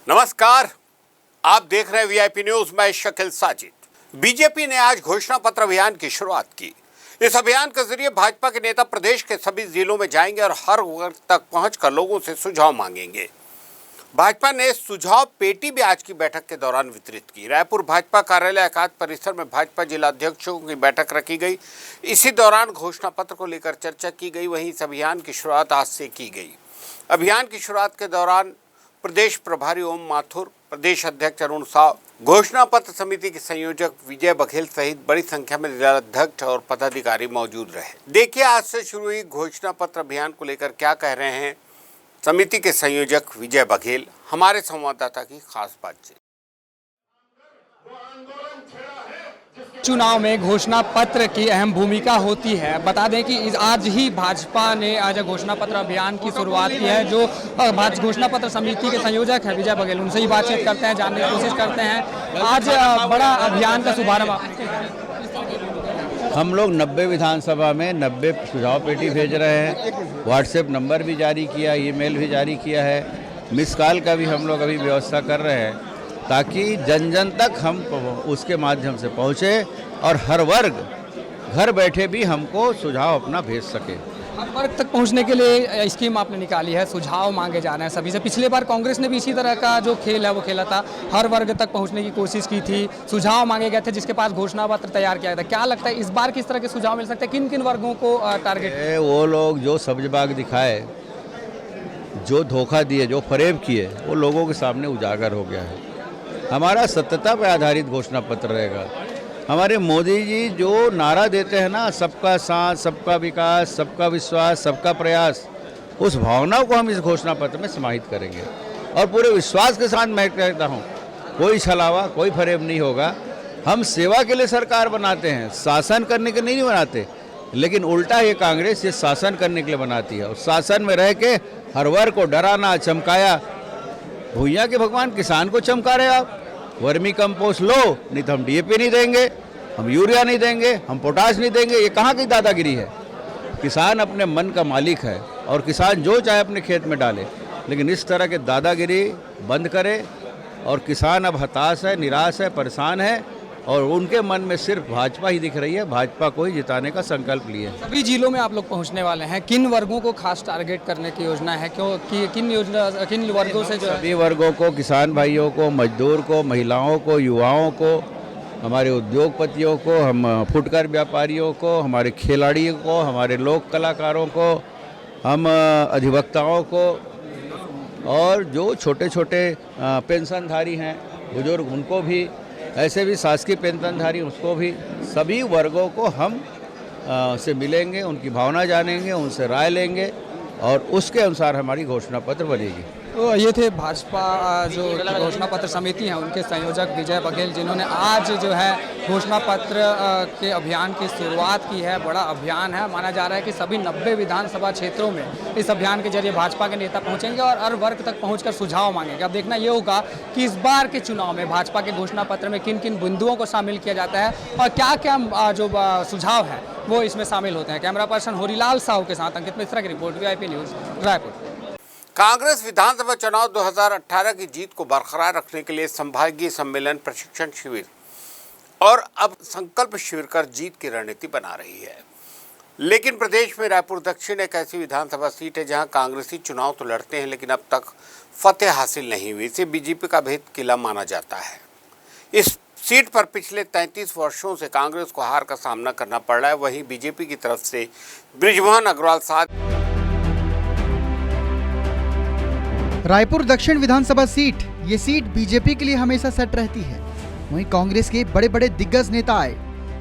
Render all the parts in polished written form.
नमस्कार, आप देख रहे हैं वीआईपी न्यूज। मैं शकील साजिद। बीजेपी ने आज घोषणा पत्र अभियान की शुरुआत की। इस अभियान के जरिए भाजपा के नेता प्रदेश के सभी जिलों में जाएंगे और हर वर्ग तक पहुंचकर लोगों से सुझाव मांगेंगे। भाजपा ने सुझाव पेटी भी आज की बैठक के दौरान वितरित की। रायपुर भाजपा कार्यालय एकात्म परिसर में भाजपा जिला अध्यक्षों की बैठक रखी गई। इसी दौरान घोषणा पत्र को लेकर चर्चा की गई। वहीं इस अभियान की शुरुआत आज से की गई। अभियान की शुरुआत के दौरान प्रदेश प्रभारी ओम माथुर, प्रदेश अध्यक्ष अरुण साव, घोषणा पत्र समिति के संयोजक विजय बघेल सहित बड़ी संख्या में जिला अध्यक्ष और पदाधिकारी मौजूद रहे। देखिए आज से शुरू हुई घोषणा पत्र अभियान को लेकर क्या कह रहे हैं समिति के संयोजक विजय बघेल। हमारे संवाददाता की खास बातचीत। चुनाव में घोषणा पत्र की अहम भूमिका होती है। बता दें कि आज ही भाजपा ने आज घोषणा पत्र अभियान की शुरुआत की है। जो घोषणा पत्र समिति के संयोजक है विजय बघेल, उनसे ही बातचीत करते हैं, जानने की कोशिश करते हैं। आज बड़ा अभियान का शुभारंभ हम लोग 90 विधानसभा में 90 सुझाव पेटी भेज रहे हैं। व्हाट्सएप नंबर भी जारी किया, ईमेल भी जारी किया है, मिस कॉल का भी हम लोग अभी व्यवस्था कर रहे हैं ताकि जन जन तक हम उसके माध्यम से पहुँचे और हर वर्ग घर बैठे भी हमको सुझाव अपना भेज सके। हर वर्ग तक पहुंचने के लिए स्कीम आपने निकाली है, सुझाव मांगे जाने हैं सभी से। पिछले बार कांग्रेस ने भी इसी तरह का जो खेल है वो खेला था, हर वर्ग तक पहुंचने की कोशिश की थी, सुझाव मांगे गए थे जिसके पास घोषणा पत्र तैयार किया गया था। क्या लगता है इस बार किस तरह के सुझाव मिल सकते हैं, किन किन वर्गों को टारगेट? वो लोग जो सब्जबाग दिखाए, जो धोखा दिए, जो फरेब किए, वो लोगों के सामने उजागर हो गया है। हमारा सत्यता पर आधारित घोषणा पत्र रहेगा। हमारे मोदी जी जो नारा देते हैं ना, सबका साथ, सबका विकास, सबका विश्वास, सबका प्रयास, उस भावना को हम इस घोषणा पत्र में समाहित करेंगे। और पूरे विश्वास के साथ मैं कहता हूँ कोई छलावा, कोई फरेब नहीं होगा। हम सेवा के लिए सरकार बनाते हैं, शासन करने के लिए नहीं बनाते। लेकिन उल्टा ये कांग्रेस ये शासन करने के लिए बनाती है और शासन में रह के हर वर्ग को डराना, चमकाया। भूया के भगवान किसान को चमका रहे आप। वर्मी कंपोस्ट लो, नहीं तो हम डीएपी नहीं देंगे, हम यूरिया नहीं देंगे, हम पोटाश नहीं देंगे। ये कहाँ की दादागिरी है? किसान अपने मन का मालिक है और किसान जो चाहे अपने खेत में डाले, लेकिन इस तरह के दादागिरी बंद करे। और किसान अब हताश है, निराश है, परेशान है और उनके मन में सिर्फ भाजपा ही दिख रही है। भाजपा को ही जिताने का संकल्प लिए। सभी जिलों में आप लोग पहुंचने वाले हैं, किन वर्गों को खास टारगेट करने की योजना है? किन वर्गों से? जो सभी वर्गों को, किसान भाइयों को, मजदूर को, महिलाओं को, युवाओं को, हमारे उद्योगपतियों को, हम फुटकर व्यापारियों को, हमारे खिलाड़ियों को, हमारे लोक कलाकारों को, हम अधिवक्ताओं को और जो छोटे छोटे पेंशनधारी हैं, बुजुर्ग, उनको भी, ऐसे भी शासकीय पेंशनधारी, उसको भी, सभी वर्गों को हम से मिलेंगे, उनकी भावना जानेंगे, उनसे राय लेंगे और उसके अनुसार हमारी घोषणा पत्र बनेगी। तो ये थे भाजपा जो घोषणा पत्र समिति है उनके संयोजक विजय बघेल, जिन्होंने आज जो है घोषणा पत्र के अभियान की शुरुआत की है। बड़ा अभियान है, माना जा रहा है कि सभी 90 विधानसभा क्षेत्रों में इस अभियान के जरिए भाजपा के नेता पहुंचेंगे और हर वर्ग तक पहुंचकर सुझाव मांगेंगे। अब देखना ये होगा कि इस बार के चुनाव में भाजपा के घोषणा पत्र में किन किन बिंदुओं को शामिल किया जाता है और क्या क्या जो सुझाव है वो इसमें शामिल होते हैं। कैमरा पर्सन होरीलाल साहू के साथ अंकित मिश्रा की रिपोर्ट, वीआईपी न्यूज, रायपुर। कांग्रेस विधानसभा चुनाव 2018 की जीत को बरकरार रखने के लिए संभागीय सम्मेलन, प्रशिक्षण शिविर और अब संकल्प शिविर कर जीत की रणनीति बना रही है। लेकिन प्रदेश में रायपुर दक्षिण एक ऐसी विधानसभा सीट है जहां कांग्रेसी चुनाव तो लड़ते हैं लेकिन अब तक फतेह हासिल नहीं हुई। इसे बीजेपी का भेद किला माना जाता है। इस सीट पर पिछले 33 वर्षों से कांग्रेस को हार का सामना करना पड़ रहा है। वहीं बीजेपी की तरफ से बृजमोहन अग्रवाल साथ रायपुर दक्षिण विधानसभा सीट, ये सीट बीजेपी के लिए हमेशा सेट रहती है। वहीं कांग्रेस के बड़े बड़े दिग्गज नेता आए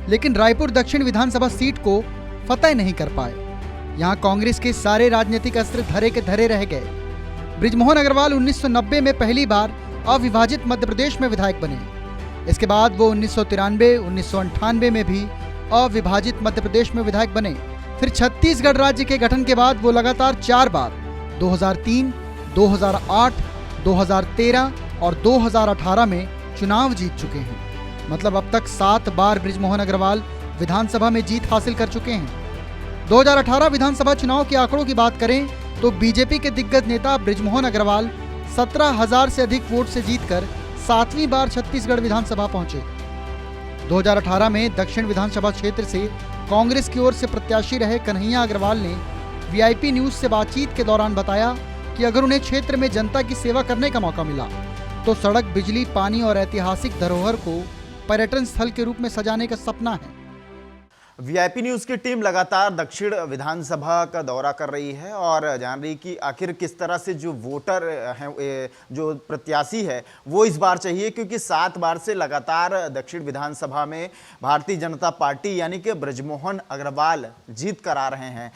लेकिन रायपुर दक्षिण विधानसभा सीट को फतेह नहीं कर पाए। यहां कांग्रेस के सारे राजनीतिक अस्त्र धरे के धरे रह गए। बृजमोहन अग्रवाल 1990 में पहली बार अविभाजित मध्य प्रदेश में विधायक बने। इसके बाद वो 1993, 1998 में भी अविभाजित मध्य प्रदेश में विधायक बने। फिर छत्तीसगढ़ राज्य के गठन के बाद वो लगातार 4 बार 2003, 2008, 2013 और 2018 में चुनाव जीत चुके हैं। मतलब अब तक 7 बार बृजमोहन अग्रवाल विधानसभा में जीत हासिल कर चुके हैं। 2018 विधानसभा चुनाव के आंकड़ों की बात करें तो बीजेपी के दिग्गज नेता बृजमोहन अग्रवाल 17,000 से अधिक वोट से जीतकर 7वीं बार छत्तीसगढ़ विधानसभा पहुंचे। 2018 में दक्षिण विधानसभा क्षेत्र से कांग्रेस की ओर से प्रत्याशी रहे कन्हैया अग्रवाल ने वीआईपी न्यूज से बातचीत के दौरान बताया कि अगर उन्हें क्षेत्र में जनता की सेवा करने का मौका मिला तो सड़क, बिजली, पानी और ऐतिहासिक धरोहर को पर्यटन स्थल के रूप में सजाने का सपना है। वीआईपी न्यूज़ की टीम लगातार दक्षिण विधानसभा का दौरा कर रही है और जान रही कि आखिर किस तरह से जो वोटर हैं, जो प्रत्याशी है वो इस बार चाहिए, क्योंकि 7 बार से लगातार दक्षिण विधानसभा में भारतीय जनता पार्टी यानी कि ब्रजमोहन अग्रवाल जीत कर आ रहे हैं।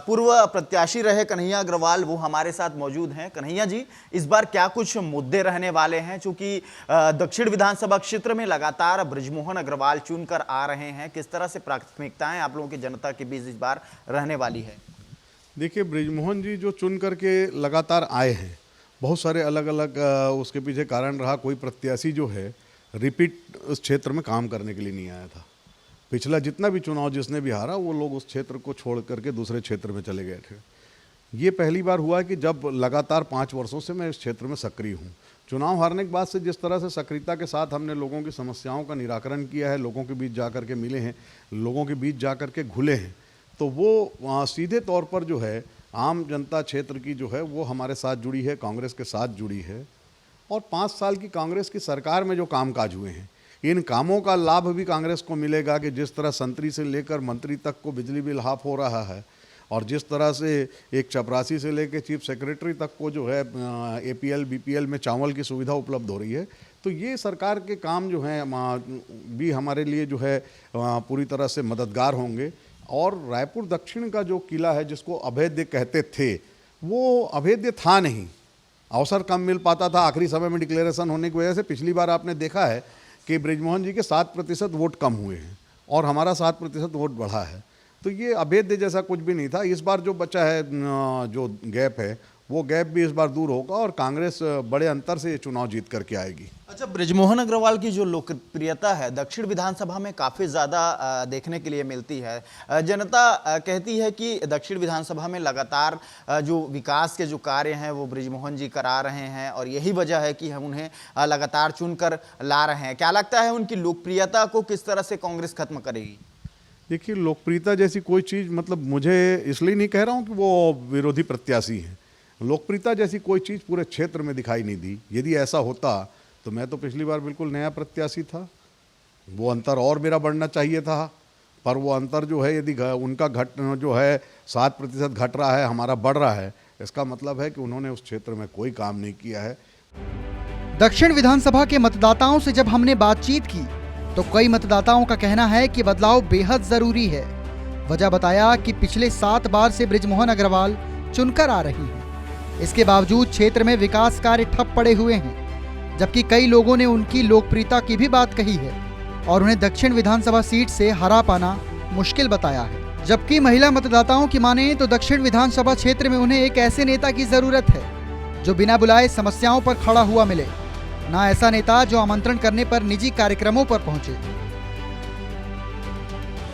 पूर्व प्रत्याशी रहे कन्हैया अग्रवाल वो हमारे साथ मौजूद हैं। कन्हैया जी, इस बार क्या कुछ मुद्दे रहने वाले हैं, चूँकि दक्षिण विधानसभा क्षेत्र में लगातार ब्रजमोहन अग्रवाल चुनकर आ रहे हैं, किस तरह से प्राथमिकताएं आप लोगों की जनता के बीच इस बार रहने वाली है? देखिए, ब्रिजमोहन जी जो चुन करके लगातार आए हैं, बहुत सारे अलग अलग उसके पीछे कारण रहा। कोई प्रत्याशी जो है रिपीट उस क्षेत्र में काम करने के लिए नहीं आया था। पिछला जितना भी चुनाव जिसने भी हारा वो लोग उस क्षेत्र को छोड़ करके दूसरे क्षेत्र में चले गए थे। ये पहली बार हुआ कि जब लगातार 5 वर्षों से मैं इस क्षेत्र में सक्रिय हूँ। चुनाव हारने के बाद से जिस तरह से सक्रियता के साथ हमने लोगों की समस्याओं का निराकरण किया है, लोगों के बीच जा कर के मिले हैं, लोगों के बीच जा कर के घुले हैं, तो वो सीधे तौर पर जो है आम जनता क्षेत्र की जो है वो हमारे साथ जुड़ी है, कांग्रेस के साथ जुड़ी है। और 5 साल की कांग्रेस की सरकार में जो कामकाज हुए हैं, इन कामों का लाभ भी कांग्रेस को मिलेगा कि जिस तरह संतरी से लेकर मंत्री तक को बिजली बिल हाफ हो रहा है और जिस तरह से एक चपरासी से लेकर चीफ सेक्रेटरी तक को जो है एपीएल बीपीएल में चावल की सुविधा उपलब्ध हो रही है, तो ये सरकार के काम जो हैं भी हमारे लिए जो है पूरी तरह से मददगार होंगे। और रायपुर दक्षिण का जो किला है जिसको अभेद्य कहते थे, वो अभेद्य था नहीं, अवसर कम मिल पाता था। आखिरी समय में डिक्लेरेशन होने की वजह से पिछली बार आपने देखा है कि ब्रिजमोहन जी के 7% वोट कम हुए हैं और हमारा 7% वोट बढ़ा है। तो ये अभेद्य जैसा कुछ भी नहीं था। इस बार जो बचा है, जो गैप है, वो गैप भी इस बार दूर होगा और कांग्रेस बड़े अंतर से ये चुनाव जीत करके आएगी। अच्छा, ब्रिजमोहन अग्रवाल की जो लोकप्रियता है दक्षिण विधानसभा में काफ़ी ज़्यादा देखने के लिए मिलती है। जनता कहती है कि दक्षिण विधानसभा में लगातार जो विकास के जो कार्य हैं वो ब्रिजमोहन जी करा रहे हैं और यही वजह है कि हम उन्हें लगातार चुनकर ला रहे हैं। क्या लगता है उनकी लोकप्रियता को किस तरह से कांग्रेस खत्म करेगी? देखिए, लोकप्रियता जैसी कोई चीज़, मतलब मुझे इसलिए नहीं कह रहा हूँ कि वो विरोधी प्रत्याशी हैं, लोकप्रियता जैसी कोई चीज़ पूरे क्षेत्र में दिखाई नहीं दी। यदि ऐसा होता तो मैं तो पिछली बार बिल्कुल नया प्रत्याशी था, वो अंतर और मेरा बढ़ना चाहिए था, पर वो अंतर जो है यदि उनका जो है 7% घट रहा है, हमारा बढ़ रहा है, इसका मतलब है कि उन्होंने उस क्षेत्र में कोई काम नहीं किया है। दक्षिण विधानसभा के मतदाताओं से जब हमने बातचीत की तो कई मतदाताओं का कहना है कि बदलाव बेहद जरूरी है। वजह बताया कि पिछले 7 बार से ब्रिजमोहन अग्रवाल चुनकर आ रही हैं। इसके बावजूद क्षेत्र में विकास कार्य ठप पड़े हुए हैं, जबकि कई लोगों ने उनकी लोकप्रियता की भी बात कही है और उन्हें दक्षिण विधानसभा सीट से हरा पाना मुश्किल बताया है। जबकि महिला मतदाताओं की माने तो दक्षिण विधानसभा क्षेत्र में उन्हें एक ऐसे नेता की जरूरत है जो बिना बुलाए समस्याओं पर खड़ा हुआ मिले, ना ऐसा नेता जो आमंत्रण करने पर निजी कार्यक्रमों पर पहुंचे।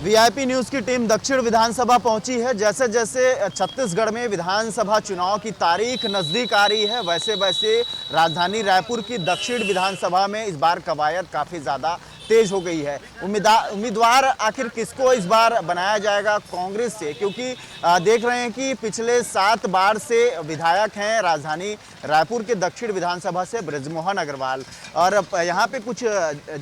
वीआईपी न्यूज़ की टीम दक्षिण विधानसभा पहुंची है। जैसे जैसे छत्तीसगढ़ में विधानसभा चुनाव की तारीख नज़दीक आ रही है, वैसे वैसे राजधानी रायपुर की दक्षिण विधानसभा में इस बार कवायद काफ़ी ज़्यादा तेज हो गई है। उम्मीदवार आखिर किसको इस बार बनाया जाएगा कांग्रेस से, क्योंकि देख रहे हैं कि पिछले 7 बार से विधायक हैं राजधानी रायपुर के दक्षिण विधानसभा से ब्रजमोहन अग्रवाल। और यहाँ पे कुछ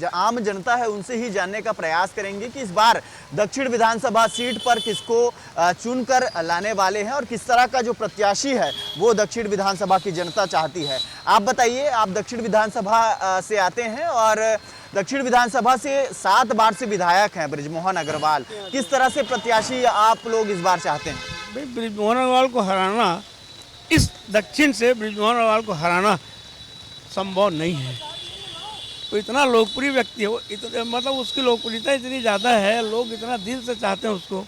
आम जनता है, उनसे ही जानने का प्रयास करेंगे कि इस बार दक्षिण विधानसभा सीट पर किसको चुनकर लाने वाले हैं और किस तरह का जो प्रत्याशी है वो दक्षिण विधानसभा की जनता चाहती है। आप बताइए, आप दक्षिण विधानसभा से आते हैं और दक्षिण विधानसभा से 7 बार से विधायक हैं ब्रिजमोहन अग्रवाल, किस तरह से प्रत्याशी आप लोग इस बार चाहते हैं? भाई, ब्रिजमोहन अग्रवाल को हराना, इस दक्षिण से ब्रिजमोहन अग्रवाल को हराना संभव नहीं है। वो इतना लोकप्रिय व्यक्ति है, वो मतलब उसकी लोकप्रियता इतनी ज़्यादा है, लोग इतना दिल से चाहते हैं उसको,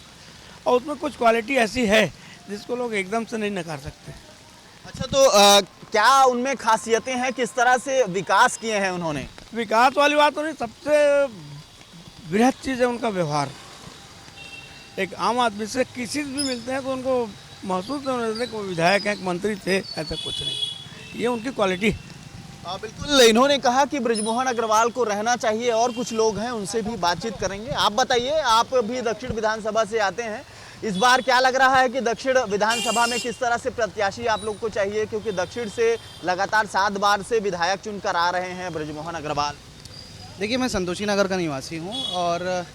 और उसमें कुछ क्वालिटी ऐसी है जिसको लोग एकदम से नहीं नकार सकते। अच्छा, तो क्या उनमें खासियतें हैं, किस तरह से विकास किए हैं उन्होंने? विकास वाली बात तो नहीं, सबसे बृहद चीज़ है उनका व्यवहार। एक आम आदमी से किसी से भी मिलते हैं तो उनको महसूस नहीं होता कि वो विधायक हैं, मंत्री थे, ऐसा कुछ नहीं। ये उनकी क्वालिटी। बिल्कुल, इन्होंने कहा कि बृजमोहन अग्रवाल को रहना चाहिए और कुछ लोग हैं उनसे भी बातचीत करेंगे। आप बताइए, आप भी दक्षिण विधानसभा से आते हैं, इस बार क्या लग रहा है कि दक्षिण विधानसभा में किस तरह से प्रत्याशी आप लोग को चाहिए, क्योंकि दक्षिण से लगातार 7 बार से विधायक चुनकर आ रहे हैं बृजमोहन अग्रवाल? देखिए, मैं संतोषी नगर का निवासी हूँ और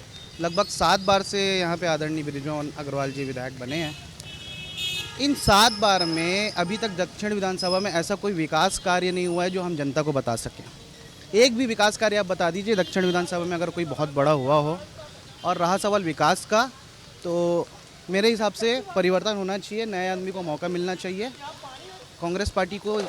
लगभग 7 बार से यहाँ पे आदरणीय बृजमोहन अग्रवाल जी विधायक बने हैं। इन 7 बार में अभी तक दक्षिण विधानसभा में ऐसा कोई विकास कार्य नहीं हुआ है जो हम जनता को बता सकें। एक भी विकास कार्य आप बता दीजिए दक्षिण विधानसभा में अगर कोई बहुत बड़ा हुआ हो। और रहा सवाल विकास का, तो मेरे हिसाब से परिवर्तन होना चाहिए, नए आदमी को मौका मिलना चाहिए। कांग्रेस पार्टी को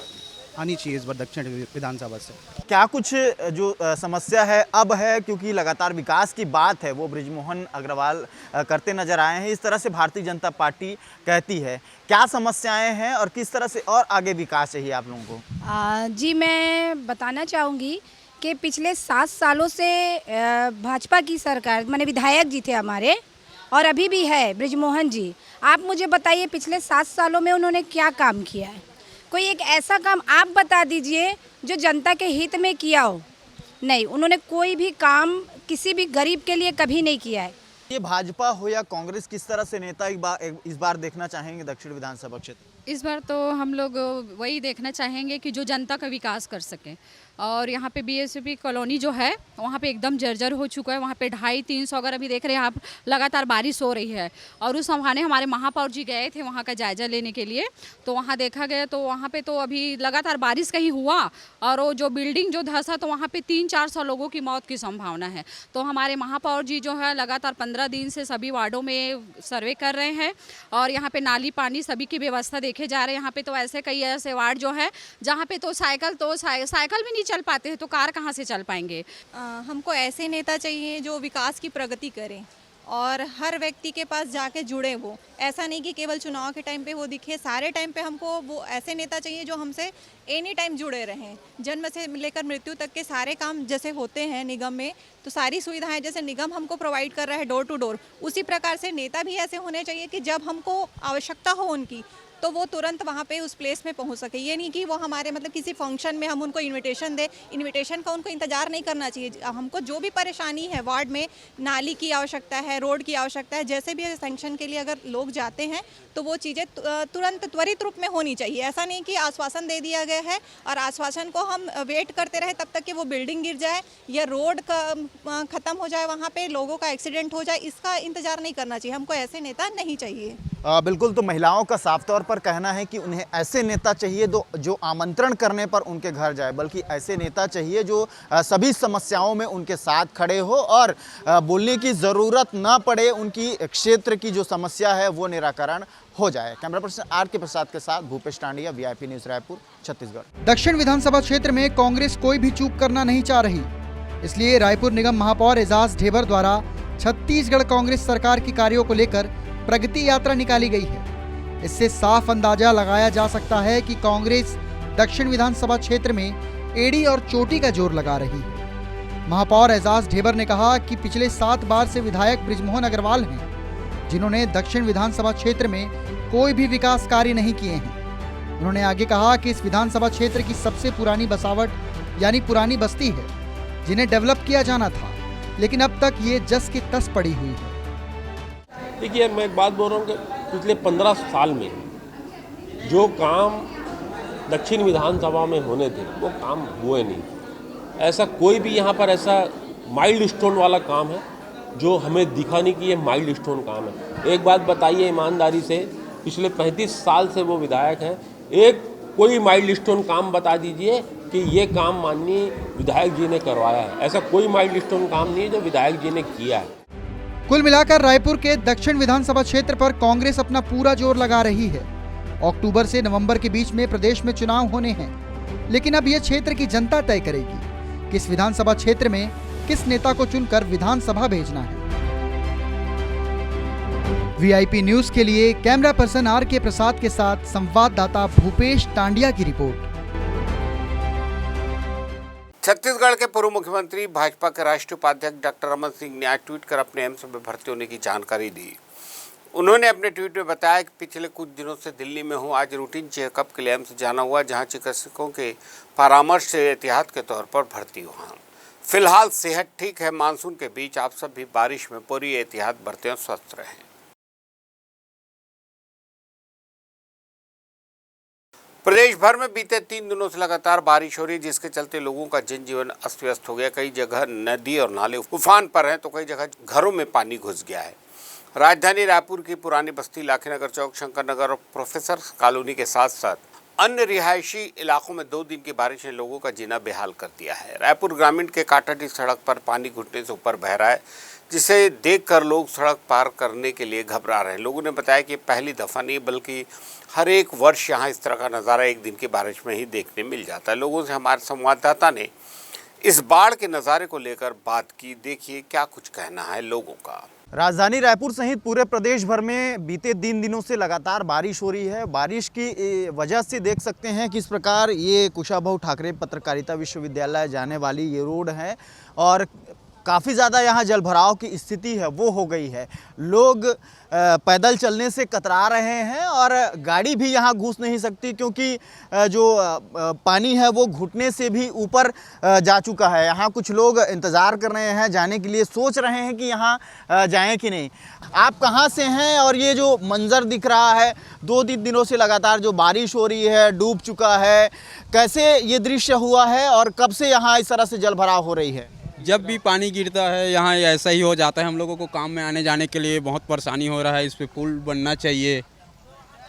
आनी चाहिए इस बार दक्षिण विधानसभा से। क्या कुछ जो समस्या है अब है, क्योंकि लगातार विकास की बात है वो बृजमोहन अग्रवाल करते नजर आए हैं, इस तरह से भारतीय जनता पार्टी कहती है। क्या समस्याएं हैं और किस तरह से और आगे विकास चाहिए आप लोगों को? जी, मैं बताना चाहूँगी कि पिछले 7 सालों से भाजपा की सरकार, माने विधायक जी थे हमारे और अभी भी है बृजमोहन जी। आप मुझे बताइए पिछले 7 सालों में उन्होंने क्या काम किया है? कोई एक ऐसा काम आप बता दीजिए जो जनता के हित में किया हो। नहीं, उन्होंने कोई भी काम किसी भी गरीब के लिए कभी नहीं किया है। ये भाजपा हो या कांग्रेस, किस तरह से नेता इस बार देखना चाहेंगे दक्षिण विधानसभा क्षेत्र? इस बार तो हम लोग वही देखना चाहेंगे कि जो जनता का विकास कर सके। और यहाँ पे बीएसपी कॉलोनी जो है वहाँ पे एकदम जर्जर हो चुका है। वहाँ पे 250-300 अगर अभी देख रहे हैं आप, लगातार बारिश हो रही है। और उस बहाने हमारे महापौर जी गए थे वहाँ का जायजा लेने के लिए, तो वहाँ देखा गया तो वहाँ पे तो अभी लगातार बारिश कहीं हुआ और वो जो बिल्डिंग जो धंसा तो वहाँ पे 300-400 लोगों की मौत की संभावना है। तो हमारे महापौर जी जो है लगातार 15 दिन से सभी वार्डों में सर्वे कर रहे हैं और यहाँ पे नाली पानी सभी की व्यवस्था देखे जा रहे हैं। यहाँ पे तो ऐसे कई ऐसे वार्ड जो है जहाँ पे तो साइकिल भी नहीं चल पाते हैं, तो कार कहाँ से चल पाएंगे? हमको ऐसे नेता चाहिए जो विकास की प्रगति करें और हर व्यक्ति के पास जाके जुड़े। वो ऐसा नहीं कि केवल चुनाव के टाइम पे वो दिखे, सारे टाइम पे हमको वो ऐसे नेता चाहिए जो हमसे एनी टाइम जुड़े रहें। जन्म से लेकर मृत्यु तक के सारे काम जैसे होते हैं निगम में, तो सारी सुविधाएं जैसे निगम हमको प्रोवाइड कर रहा है डोर टू डोर, उसी प्रकार से नेता भी ऐसे होने चाहिए कि जब हमको आवश्यकता हो उनकी तो वो तुरंत वहाँ पे उस प्लेस में पहुँच सके। ये नहीं कि वो हमारे मतलब किसी फंक्शन में हम उनको इनविटेशन दें, इनविटेशन का उनको इंतजार नहीं करना चाहिए। हमको जो भी परेशानी है वार्ड में, नाली की आवश्यकता है, रोड की आवश्यकता है, जैसे भी सैंक्शन के लिए अगर लोग जाते हैं तो वो चीज़ें तुरंत त्वरित रूप में होनी चाहिए। ऐसा नहीं कि आश्वासन दे दिया गया है और आश्वासन को हम वेट करते रहे तब तक कि वो बिल्डिंग गिर जाए या रोड का ख़त्म हो जाए, वहाँ पर लोगों का एक्सीडेंट हो जाए, इसका इंतजार नहीं करना चाहिए। हमको ऐसे नेता नहीं चाहिए। बिल्कुल, तो महिलाओं का साफ तौर पर कहना है कि उन्हें ऐसे नेता चाहिए जो आमंत्रण करने पर उनके घर जाए, बल्कि ऐसे नेता चाहिए जो सभी समस्याओं में उनके साथ खड़े हो और बोलने की ज़रूरत ना पड़े, उनकी क्षेत्र की जो समस्या है वो निराकरण हो जाए। Camera person R K. प्रसाद के साथ भूपेश टांडिया, वीआईपी न्यूज़ रायपुर, छत्तीसगढ़। दक्षिण विधानसभा क्षेत्र में कांग्रेस कोई भी चूक करना नहीं चाह रही, इसलिए रायपुर निगम महापौर एजाज ढेबर द्वारा छत्तीसगढ़ कांग्रेस सरकार की कार्यों को लेकर प्रगति यात्रा निकाली गई है। इससे साफ अंदाजा लगाया जा सकता है कि कांग्रेस दक्षिण विधानसभा क्षेत्र में एड़ी और चोटी का जोर लगा रही है। महापौर एजाज ढेबर ने कहा कि पिछले 7 बार से विधायक बृजमोहन अग्रवाल हैं, जिन्होंने दक्षिण विधानसभा क्षेत्र में कोई भी विकास कार्य नहीं किए हैं। उन्होंने आगे कहा कि इस विधानसभा क्षेत्र की सबसे पुरानी बसावट यानी पुरानी बस्ती है, जिन्हें डेवलप किया जाना था, लेकिन अब तक ये जस की तस पड़ी हुई है। देखिए, मैं एक बात बोल रहा हूँ कि पिछले 15 साल में जो काम दक्षिण विधानसभा में होने थे वो काम हुए नहीं। ऐसा कोई भी यहाँ पर ऐसा माइल्ड स्टोन वाला काम है जो हमें दिखा नहीं कि ये माइल्ड स्टोन काम है। एक बात बताइए ईमानदारी से, पिछले 35 साल से वो विधायक हैं, एक कोई माइल्ड स्टोन काम बता दीजिए कि ये काम माननीय विधायक जी ने करवाया है। ऐसा कोई माइल्ड स्टोन काम नहीं है जो विधायक जी ने किया है। कुल मिलाकर रायपुर के दक्षिण विधानसभा क्षेत्र पर कांग्रेस अपना पूरा जोर लगा रही है। अक्टूबर से नवंबर के बीच में प्रदेश में चुनाव होने हैं, लेकिन अब यह क्षेत्र की जनता तय करेगी कि इस विधानसभा क्षेत्र में किस नेता को चुनकर विधानसभा भेजना है। वीआईपी न्यूज के लिए कैमरा पर्सन आर.के. प्रसाद के साथ संवाददाता भूपेश टांडिया की रिपोर्ट। छत्तीसगढ़ के पूर्व मुख्यमंत्री भाजपा के राष्ट्रीय उपाध्यक्ष डॉक्टर रमन सिंह ने आज ट्वीट कर अपने एम्स में भर्ती होने की जानकारी दी। उन्होंने अपने ट्वीट में बताया कि पिछले कुछ दिनों से दिल्ली में हूं। आज रूटीन चेकअप के लिए एम्स जाना हुआ, जहां चिकित्सकों के परामर्श से एहतियात के तौर पर भर्ती हुआ हूं। फिलहाल सेहत ठीक है। मानसून के बीच आप सब भी बारिश में पूरी एहतियात बरतें और स्वस्थ रहें। प्रदेश भर में बीते 3 दिनों से लगातार बारिश हो रही है, जिसके चलते लोगों का जनजीवन अस्त व्यस्त हो गया। कई जगह नदी और नाले उफान पर हैं तो कई जगह घरों में पानी घुस गया है। राजधानी रायपुर की पुरानी बस्ती, लाखीनगर चौक, शंकर नगर और प्रोफेसर कॉलोनी के साथ साथ अन्य रिहायशी इलाकों में 2 दिन की बारिश ने लोगों का जीना बेहाल कर दिया है। रायपुर ग्रामीण के काटाटी सड़क पर पानी घुटने से ऊपर बह रहा है, जिसे देखकर लोग सड़क पार करने के लिए घबरा रहे हैं। लोगों ने बताया कि पहली दफ़ा नहीं बल्कि हर एक वर्ष यहाँ इस तरह का नज़ारा एक दिन की बारिश में ही देखने मिल जाता है। लोगों से हमारे संवाददाता ने इस बाढ़ के नज़ारे को लेकर बात की। देखिए क्या कुछ कहना है लोगों का। राजधानी रायपुर सहित पूरे प्रदेश भर में बीते 3 दिनों से लगातार बारिश हो रही है। बारिश की वजह से देख सकते हैं किस प्रकार ये कुशाभाऊ ठाकरे पत्रकारिता विश्वविद्यालय जाने वाली ये रोड है और काफ़ी ज़्यादा यहाँ जलभराव की स्थिति है वो हो गई है। लोग पैदल चलने से कतरा रहे हैं और गाड़ी भी यहाँ घुस नहीं सकती, क्योंकि जो पानी है वो घुटने से भी ऊपर जा चुका है। यहाँ कुछ लोग इंतज़ार कर रहे हैं, जाने के लिए सोच रहे हैं कि यहाँ जाएं कि नहीं। आप कहाँ से हैं और ये जो मंज़र दिख रहा है 2-3 दिनों से लगातार जो बारिश हो रही है, डूब चुका है, कैसे ये दृश्य हुआ है और कब से यहाँ इस तरह से जलभराव हो रही है? जब भी पानी गिरता है यहाँ ऐसा ही हो जाता है। हम लोगों को काम में आने जाने के लिए बहुत परेशानी हो रहा है। इस पे पुल बनना चाहिए।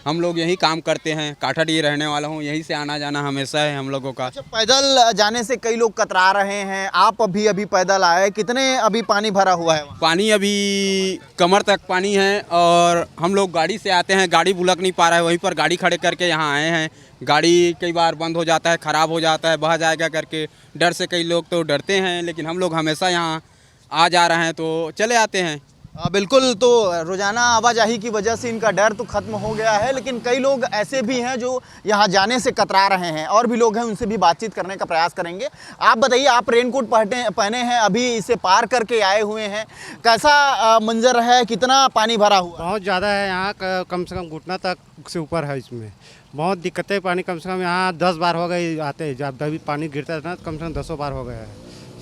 हम लोग यही काम करते हैं, काठाटी रहने वाला हूँ, यहीं से आना जाना हमेशा है हम लोगों का। अच्छा, पैदल जाने से कई लोग कतरा रहे हैं, आप अभी पैदल आए, कितने अभी पानी भरा हुआ है? पानी अभी कमर तक पानी है और हम लोग गाड़ी से आते हैं, गाड़ी बुलक नहीं पा रहा है, वहीं पर गाड़ी खड़े करके यहाँ आए हैं। गाड़ी कई बार बंद हो जाता है, ख़राब हो जाता है, बह जाएगा करके डर से कई लोग तो डरते हैं, लेकिन हम लोग हमेशा यहाँ आ जा रहे हैं तो चले आते हैं। बिल्कुल, तो रोज़ाना आवाजाही की वजह से इनका डर तो ख़त्म हो गया है, लेकिन कई लोग ऐसे भी हैं जो यहाँ जाने से कतरा रहे हैं। और भी लोग हैं, उनसे भी बातचीत करने का प्रयास करेंगे। आप बताइए, आप रेनकोट पहने हैं, अभी इसे पार करके आए हुए हैं, कैसा मंजर है, कितना पानी भरा हुआ? बहुत ज़्यादा है यहाँ, कम से कम घुटना तक से ऊपर है। इसमें बहुत दिक्कतें, पानी कम से कम यहाँ 10 बार हो गए आते, जब भी पानी गिरता है ना कम से कम 10 बार हो गया है।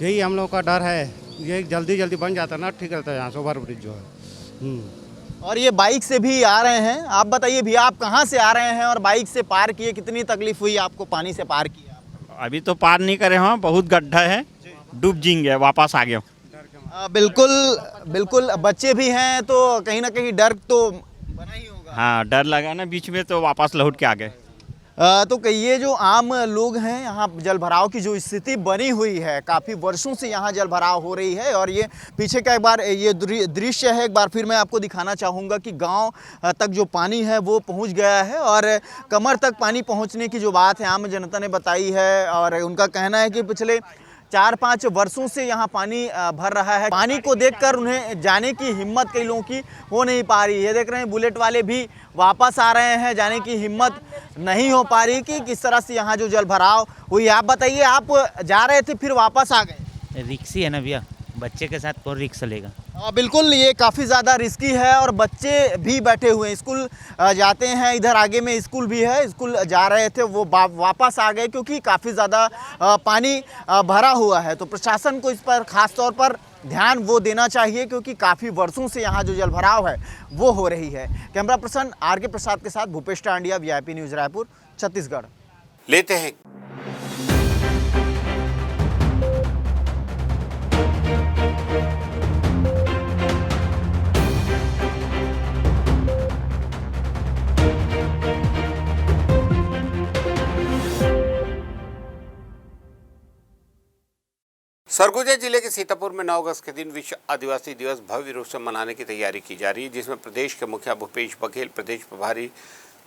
यही हम लोग का डर है, ये जल्दी बन जाता है ना, ठीक रहता है यहाँ से ओवर ब्रिज जो है। और ये बाइक से भी आ रहे हैं। आप बताइए भी, आप कहाँ से आ रहे हैं और बाइक से पार किए, कितनी तकलीफ हुई आपको पानी से पार किया? अभी तो पार नहीं करे हैं, बहुत गड्ढा है, डूब जाएंगे, वापस आ गए। बिल्कुल, बच्चे भी हैं तो कहीं ना कहीं डर तो बना ही होगा। हाँ, डर लगा ना बीच में, तो वापस लौट के आ गए। तो ये जो आम लोग हैं, यहाँ जलभराव की जो स्थिति बनी हुई है, काफ़ी वर्षों से यहाँ जलभराव हो रही है। और ये पीछे का एक बार ये दृश्य है, एक बार फिर मैं आपको दिखाना चाहूँगा कि गांव तक जो पानी है वो पहुँच गया है और कमर तक पानी पहुँचने की जो बात है आम जनता ने बताई है। और उनका कहना है कि पिछले 4-5 वर्षों से यहाँ पानी भर रहा है। पानी को देखकर उन्हें जाने की हिम्मत कई लोगों की हो नहीं पा रही है। देख रहे हैं बुलेट वाले भी वापस आ रहे हैं, जाने की हिम्मत नहीं हो पा रही कि किस तरह से यहाँ जो जलभराव हुई। आप बताइए, आप जा रहे थे फिर वापस आ गए? रिक्सी है ना भैया, बच्चे के साथ कौन रिक्स लेगा? बिल्कुल, ये काफ़ी ज़्यादा रिस्की है और बच्चे भी बैठे हुए हैं, स्कूल जाते हैं, इधर आगे में स्कूल भी है, स्कूल जा रहे थे वो वापस आ गए क्योंकि काफ़ी ज़्यादा पानी भरा हुआ है। तो प्रशासन को इस पर ख़ास तौर पर ध्यान वो देना चाहिए, क्योंकि काफ़ी वर्षों से यहाँ जो जलभराव है वो हो रही है। कैमरा पर्सन आर के प्रसाद के साथ भूपेश टांडिया, VIP न्यूज़ रायपुर, छत्तीसगढ़। लेते हैं सरगुजा जिले के सीतापुर में 9 अगस्त के दिन विश्व आदिवासी दिवस भव्य रूप से मनाने की तैयारी की जा रही है, जिसमें प्रदेश के मुखिया भूपेश बघेल, प्रदेश प्रभारी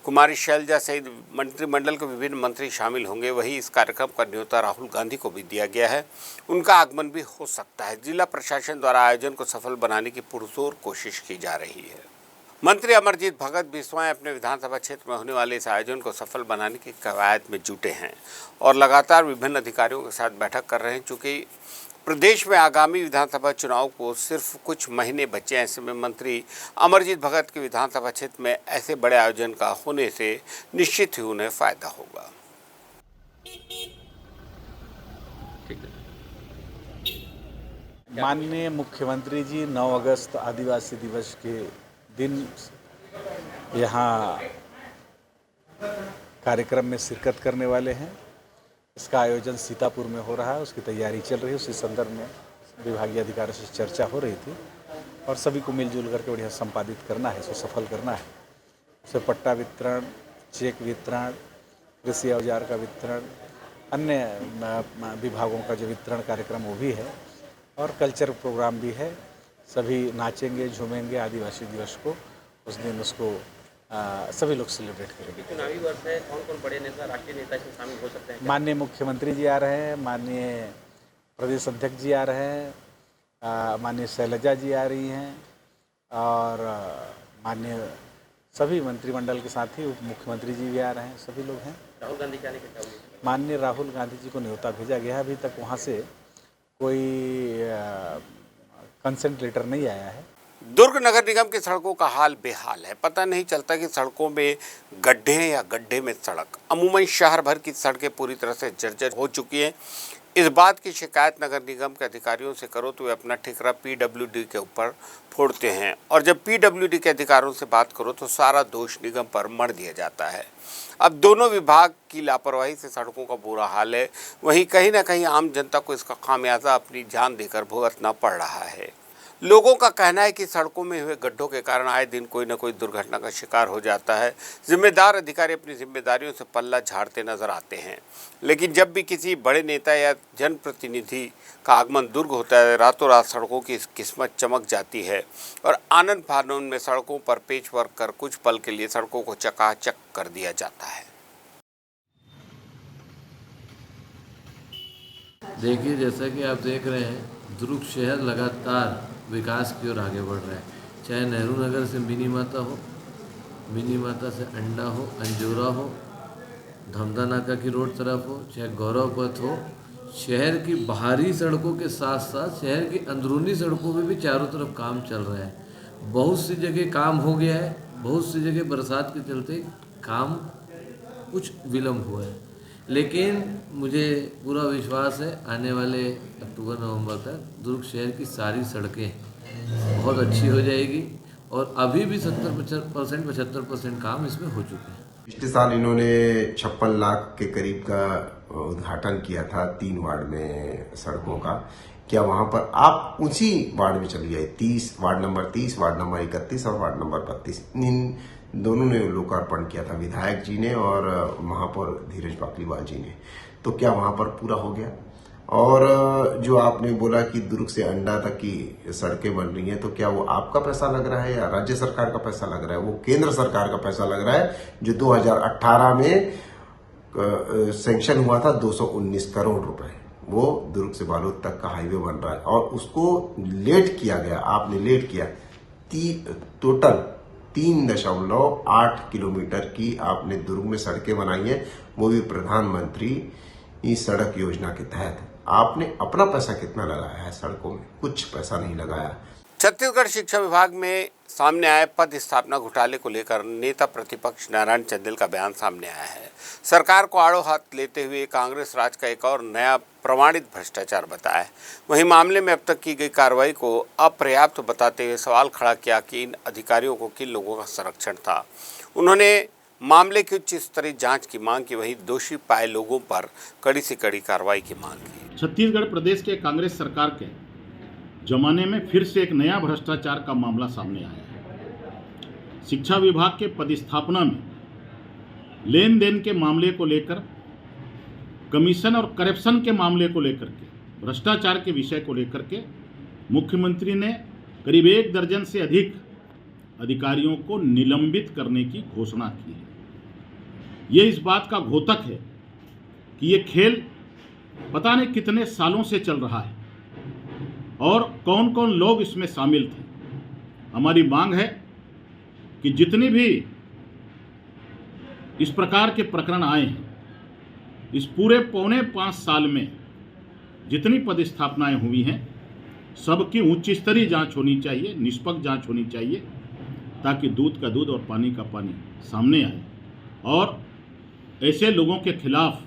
कुमारी शैलजा सहित मंत्रिमंडल के विभिन्न मंत्री शामिल होंगे। वहीं इस कार्यक्रम का न्योता राहुल गांधी को भी दिया गया है, उनका आगमन भी हो सकता है। जिला प्रशासन द्वारा आयोजन को सफल बनाने की पुरजोर कोशिश की जा रही है। मंत्री अमरजीत भगत भी स्वयं अपने विधानसभा क्षेत्र में होने वाले इस आयोजन को सफल बनाने की कवायद में जुटे हैं और लगातार विभिन्न अधिकारियों के साथ बैठक कर रहे हैं। चूँकि प्रदेश में आगामी विधानसभा चुनाव को सिर्फ कुछ महीने बचे, ऐसे में मंत्री अमरजीत भगत के विधानसभा क्षेत्र में ऐसे बड़े आयोजन का होने से निश्चित ही उन्हें फायदा होगा। माननीय मुख्यमंत्री जी 9 अगस्त आदिवासी दिवस के दिन यहाँ कार्यक्रम में शिरकत करने वाले हैं। इसका आयोजन सीतापुर में हो रहा है, उसकी तैयारी चल रही है। उसी संदर्भ में विभागीय अधिकारियों से चर्चा हो रही थी और सभी को मिलजुल करके बढ़िया संपादित करना है, इसको सफल करना है। उसे पट्टा वितरण, चेक वितरण, कृषि औजार का वितरण, अन्य विभागों का जो वितरण कार्यक्रम वो भी है और कल्चर प्रोग्राम भी है। सभी नाचेंगे, झूमेंगे आदिवासी दिवस को। उस दिन उसको सभी लोग सेलिब्रेट करेंगे। चुनावी वर्ष है, कौन कौन बड़े नेता, राष्ट्रीय नेता इसमें शामिल हो सकते हैं? माननीय मुख्यमंत्री जी आ रहे हैं, माननीय प्रदेश अध्यक्ष जी आ रहे हैं, माननीय शैलजा जी आ रही हैं और माननीय सभी मंत्रिमंडल के साथ ही उप मुख्यमंत्री जी भी आ रहे हैं, सभी लोग हैं। राहुल गांधी के आने के क्या हुए? माननीय राहुल गांधी जी को न्योता भेजा गया, अभी तक वहाँ से कोई कंसेंट लेटर नहीं आया है। दुर्ग नगर निगम की सड़कों का हाल बेहाल है। पता नहीं चलता कि सड़कों में गड्ढे हैं या गड्ढे में सड़क। अमूमन शहर भर की सड़कें पूरी तरह से जर्जर हो चुकी हैं। इस बात की शिकायत नगर निगम के अधिकारियों से करो तो वे अपना ठिकरा पीडब्ल्यूडी के ऊपर फोड़ते हैं और जब पीडब्ल्यूडी के अधिकारियों से बात करो तो सारा दोष निगम पर मढ़ दिया जाता है। अब दोनों विभाग की लापरवाही से सड़कों का बुरा हाल है, वहीं कहीं ना कहीं आम जनता को इसका खामियाजा अपनी जान देकर भुगतना पड़ रहा है। लोगों का कहना है कि सड़कों में हुए गड्ढों के कारण आए दिन कोई न कोई दुर्घटना का शिकार हो जाता है। जिम्मेदार अधिकारी अपनी जिम्मेदारियों से पल्ला झाड़ते नजर आते हैं, लेकिन जब भी किसी बड़े नेता या जनप्रतिनिधि का आगमन दुर्ग होता है, रातों रात सड़कों की किस्मत चमक जाती है और आनंद फानून में सड़कों पर पेच वर्क कर कुछ पल के लिए सड़कों को चकाचक कर दिया जाता है। देखिए, जैसा कि आप देख रहे हैं, दुर्ग शहर लगातार विकास की ओर आगे बढ़ रहा है। चाहे नेहरू नगर से मिनी माता हो, मिनी माता से अंडा हो, अंजोरा हो, धमदा नाका की रोड तरफ हो, चाहे गौरव पथ हो, शहर की बाहरी सड़कों के साथ साथ शहर की अंदरूनी सड़कों में भी चारों तरफ काम चल रहा है। बहुत सी जगह काम हो गया है, बहुत सी जगह बरसात के चलते काम कुछ विलम्ब हुआ है, लेकिन मुझे पूरा विश्वास है आने वाले अक्टूबर-नवंबर तक दुर्ग शहर की सारी सड़कें बहुत अच्छी हो जाएगी और अभी भी 70-75% काम इसमें हो चुके हैं। पिछले साल इन्होंने 56 लाख के करीब का उद्घाटन किया था 3 वार्ड में सड़कों का। क्या वहां पर आप उसी वार्ड में चली गए? 30 वार्ड नंबर 30, वार्ड नंबर 31 और वार्ड नंबर 32, इन दोनों ने लोकार्पण किया था, विधायक जी ने और महापौर धीरज पाकलीवाल जी ने। तो क्या वहां पर पूरा हो गया? और जो आपने बोला कि दुर्ग से अंडा तक की सड़कें बन रही हैं, तो क्या वो आपका पैसा लग रहा है या राज्य सरकार का पैसा लग रहा है? वो केंद्र सरकार का पैसा लग रहा है, जो 2018 में सैंक्शन हुआ था 219 करोड़ रुपए। वो दुर्ग से बालोद तक का हाईवे बन रहा है और उसको लेट किया गया, आपने लेट किया। टोटल 3.8 किलोमीटर की आपने दुर्ग में सड़कें बनाई हैं, वो भी प्रधानमंत्री इस सड़क योजना के तहत। आपने अपना पैसा कितना लगाया है सड़कों में? कुछ पैसा नहीं लगाया। छत्तीसगढ़ शिक्षा विभाग में सामने आए पद स्थापना घोटाले को लेकर नेता प्रतिपक्ष नारायण चंदेल का बयान सामने आया है। सरकार को आड़ो हाथ लेते हुए कांग्रेस राज का एक और नया प्रमाणित भ्रष्टाचार बताया। वहीं मामले में अब तक की गई कार्रवाई को अपर्याप्त बताते हुए सवाल खड़ा किया कि इन अधिकारियों को किन लोगों का संरक्षण था। उन्होंने मामले की उच्च स्तरीय जांच की मांग की, वहीं दोषी पाए लोगों पर कड़ी से कड़ी कार्रवाई की मांग की। छत्तीसगढ़ प्रदेश के कांग्रेस सरकार के जमाने में फिर से एक नया भ्रष्टाचार का मामला सामने आया है। शिक्षा विभाग के पदस्थापना में लेन देन के मामले को लेकर, कमीशन और करप्शन के मामले को लेकर के, भ्रष्टाचार के विषय को लेकर के मुख्यमंत्री ने करीब 1 दर्जन से अधिक अधिकारियों को निलंबित करने की घोषणा की है। ये इस बात का घोतक है कि ये खेल पता नहीं कितने सालों से चल रहा है और कौन कौन लोग इसमें शामिल थे। हमारी मांग है कि जितने भी इस प्रकार के प्रकरण आए हैं, इस पूरे 4.25 साल में जितनी पदस्थापनाएं हुई हैं सबकी उच्च स्तरीय जांच होनी चाहिए, निष्पक्ष जांच होनी चाहिए, ताकि दूध का दूध और पानी का पानी सामने आए और ऐसे लोगों के खिलाफ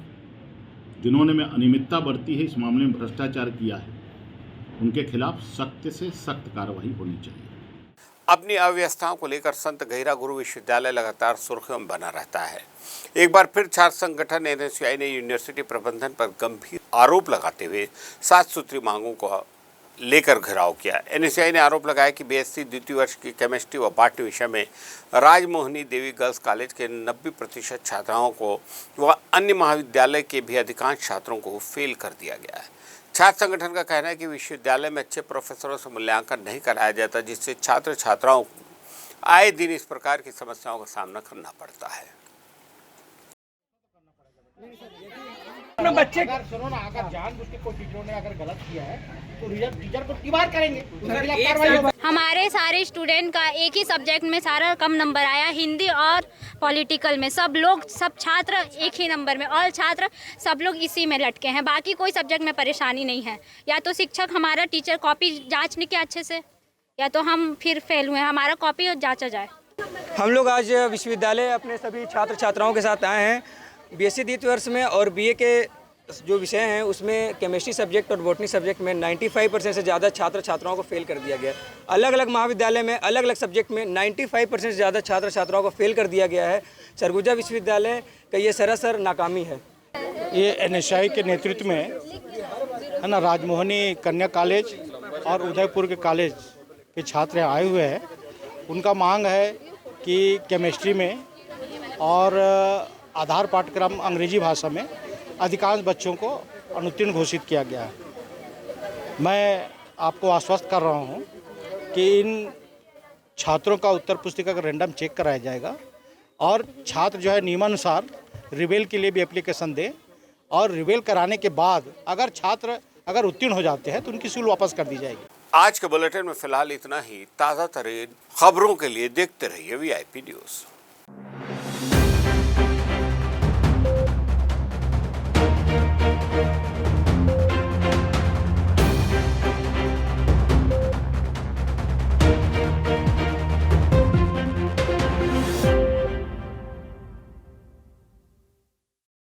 जिन्होंने में अनियमितता बरती है, इस मामले में भ्रष्टाचार किया है, उनके खिलाफ सख्त से सख्त कार्रवाई होनी चाहिए। अपनी अव्यवस्थाओं को लेकर संत गहिरा गुरु विश्वविद्यालय लगातार सुर्खियों में बना रहता है। एक बार फिर छात्र संगठन NSUI ने यूनिवर्सिटी प्रबंधन पर गंभीर आरोप लगाते हुए 7 सूत्री मांगों को लेकर घेराव किया। NSUI ने आरोप लगाया कि BSc द्वितीय वर्ष की केमिस्ट्री व बॉटनी विषय में राजमोहिनी देवी गर्ल्स कॉलेज के 90% छात्राओं को व अन्य महाविद्यालय के भी अधिकांश छात्रों को फेल कर दिया गया है। छात्र संगठन का कहना है कि विश्वविद्यालय में अच्छे प्रोफेसरों से मूल्यांकन नहीं कराया जाता, जिससे छात्र छात्राओं को आए दिन इस प्रकार की समस्याओं का सामना करना पड़ता है। बच्चे सुनो ना, अगर जानबूझ के कोई टीचरों ने अगर गलत किया है तो टीचर को दीवार करेंगे। हमारे सारे स्टूडेंट का एक ही सब्जेक्ट में सारा कम नंबर आया, हिंदी और पॉलिटिकल में सब छात्र एक ही नंबर में, और छात्र सब लोग इसी में लटके हैं। बाकी कोई सब्जेक्ट में परेशानी नहीं है। या तो शिक्षक हमारा टीचर कॉपी जांच नहीं किया अच्छे से, या तो हम फिर फेल हुए, हमारा कॉपी जांचा जाए। हम लोग आज विश्वविद्यालय अपने सभी छात्र छात्राओं के साथ आए हैं। BSc द्वितीय वर्ष में और BA के जो विषय हैं उसमें केमिस्ट्री सब्जेक्ट और बॉटनी सब्जेक्ट में 95% से ज़्यादा छात्र छात्राओं को फेल कर दिया गया। अलग अलग महाविद्यालय में अलग अलग सब्जेक्ट में 95% से ज़्यादा छात्र छात्राओं को फेल कर दिया गया है। सरगुजा विश्वविद्यालय का ये सरासर नाकामी है। ये NSUI के नेतृत्व में है ना, राजमोहिनी कन्या कॉलेज और उदयपुर के कॉलेज के छात्र आए हुए हैं। उनका मांग है कि केमिस्ट्री में और आधार पाठ्यक्रम अंग्रेजी भाषा में अधिकांश बच्चों को अनुत्तीर्ण घोषित किया गया है। मैं आपको आश्वस्त कर रहा हूं कि इन छात्रों का उत्तर पुस्तिका का रैंडम चेक कराया जाएगा और छात्र जो है नियमानुसार रिवेल के लिए भी एप्लीकेशन दें, और रिवेल कराने के बाद अगर छात्र उत्तीर्ण हो जाते हैं तो उनकी शुल्क वापस कर दी जाएगी। आज के बुलेटिन में फिलहाल इतना ही। ताज़ा तरीन खबरों के लिए देखते रहिए VIP न्यूज़।